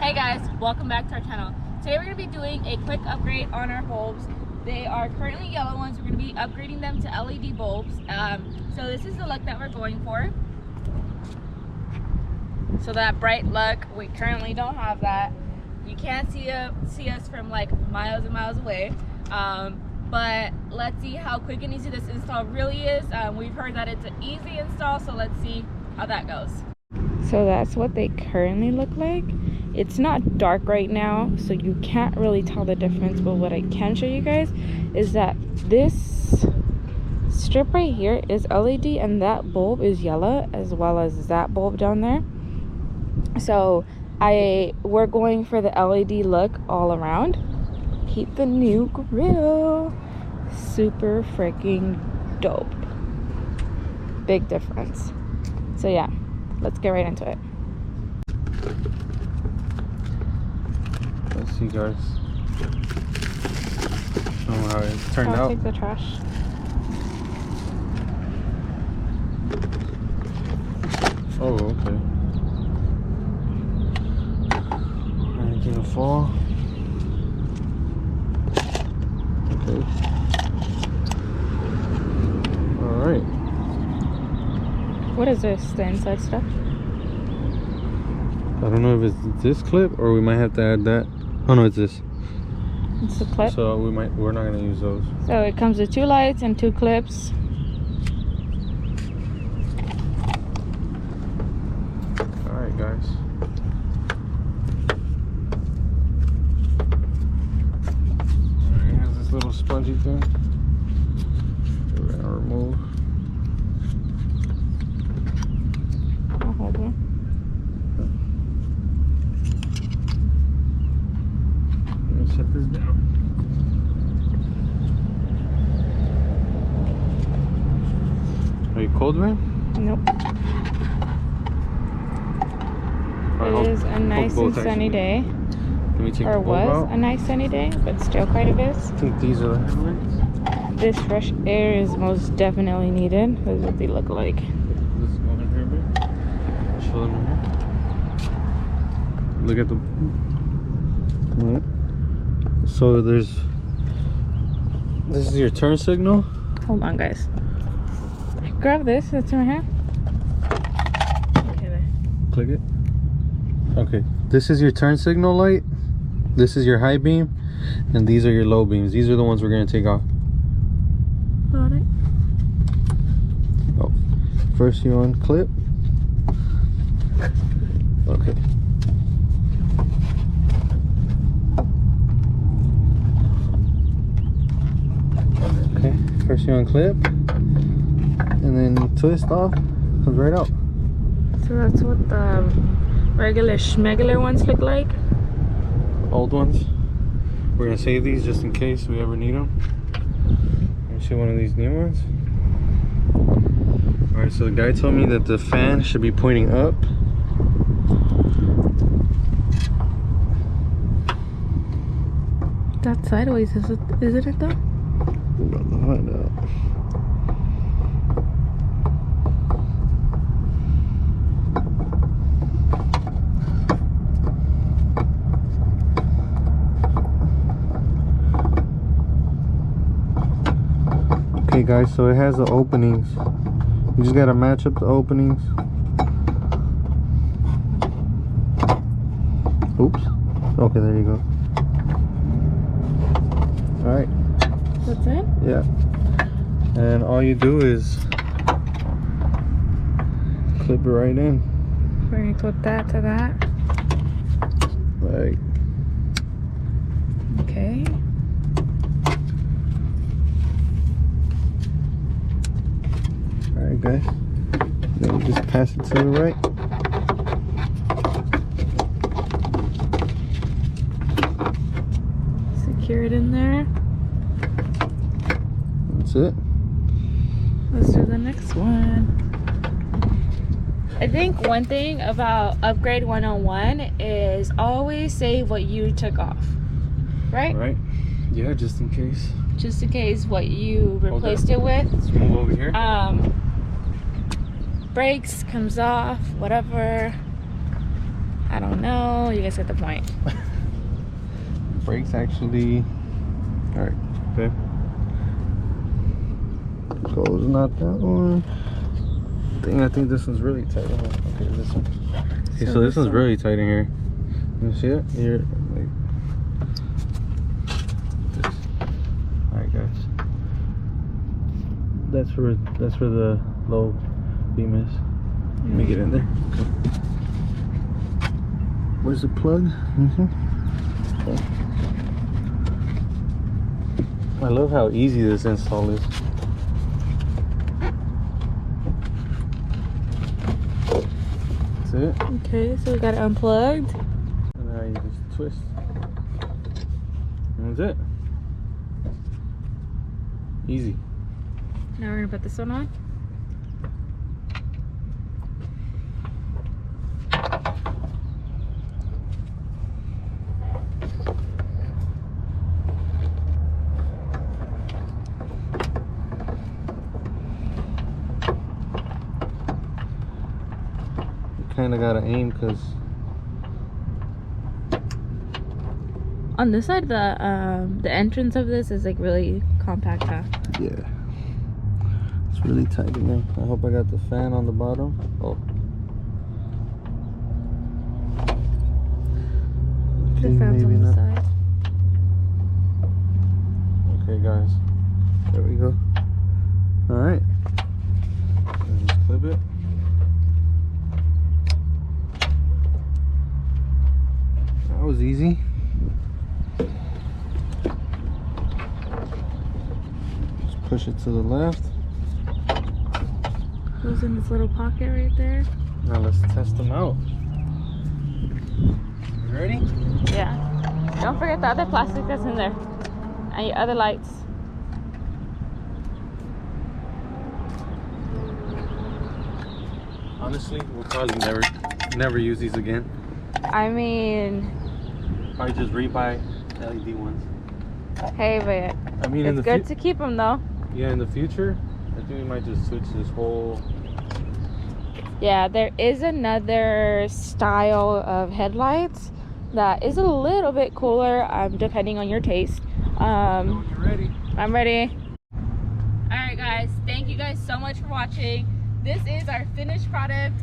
Hey guys, welcome back to our channel. Today we're going to be doing a quick upgrade on our bulbs. They are currently yellow ones. We're going to be upgrading them to LED bulbs. So this is the look that we're going for. So that bright look, we currently don't have that. You can't see us from like miles and miles away. But let's see how quick and easy this install really is. We've heard that it's an easy install, so let's see how that goes. So that's what they currently look like. It's not dark right now, so you can't really tell the difference, but what I can show you guys is that this strip right here is LED and that bulb is yellow, as well as that bulb down there. So we're going for the LED look all around. Keep the new grill. Super freaking dope. Big difference. So yeah, let's get right into it. Let's see, guys. Show them how it turned out. I'll take the trash. Oh, okay. Alright, gonna fall. Okay. Alright. What is this? The inside stuff? I don't know if it's this clip or we might have to add that. Oh no, it's this. It's the clip. So we're not gonna use those. So it comes with 2 lights and 2 clips. Alright, guys. Alright, it has this little spongy thing. We're gonna remove. I'll hold one. Set this down. Are you cold, man? Nope. It is a nice and sunny day. Let me take Or the bulb was out. a nice sunny day, but still quite a bit. I think these are the headlights. This fresh air is most definitely needed. This is what they look like. Let's go in here a bit. Show them in here. Look at the. So this is your turn signal. Hold on, guys. Grab this. That's in my hand. Okay, there. Click it. Okay. This is your turn signal light. This is your high beam, and these are your low beams. These are the ones we're gonna take off. Got it. Oh, first you unclip. Okay. Okay, first you unclip, and then you twist off, comes right out. So that's what the regular schmegular ones look like. Old ones. We're gonna save these just in case we ever need them. Let me see one of these new ones. Alright, so the guy told me that the fan should be pointing up. That's sideways, isn't it though? I'm about to find out. Okay guys, so it has the openings. You just gotta match up the openings. Oops. Okay, there you go. Alright. That's it? Yeah. And all you do is clip it right in. We're gonna clip that to that. Like. Okay. Alright guys. Then you just pass it to the right. Secure it in there. That's it. Let's do the next one. I think one thing about Upgrade 101 is always save what you took off. Right? Right. Yeah, just in case. Just in case what you replaced it with. Let's move over here. Brakes comes off, whatever. I don't know. You guys get the point. Brakes actually. All right. Okay. Goes not that one. I think this one's really tight. Okay, this one. Okay, so this one's really tight in here. You see it? Here, like this. All right, guys. That's where the low beam is. Let me get in there. Okay. Where's the plug? Okay. I love how easy this install is. That's it. Okay, so we got it unplugged. And now you just twist. And that's it. Easy. Now we're gonna put this one on. Kind of gotta aim because on this side, the entrance of this is like really compact, huh? yeah, it's really tight in there. I hope I got the fan on the bottom. Oh, okay, The fan's maybe on the not. side. Okay, guys, there we go. All right, just clip it. That was easy. Just push it to the left. Goes in this little pocket right there. Now let's test them out. You ready? Yeah. Don't forget the other plastic that's in there. And your other lights. Honestly, we'll probably never use these again. I mean, Probably just rebuy LED ones. hey, but I mean, it's good to keep them though. Yeah, in the future, I think we might just switch this whole. Yeah, there is another style of headlights that is a little bit cooler, depending on your taste. When you're ready. I'm ready. All right, guys. Thank you guys so much for watching. This is our finished product.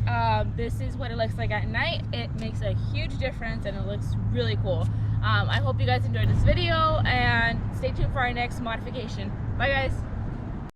This is what it looks like at night. It makes a huge difference and it looks really cool. I hope you guys enjoyed this video and stay tuned for our next modification. Bye, guys.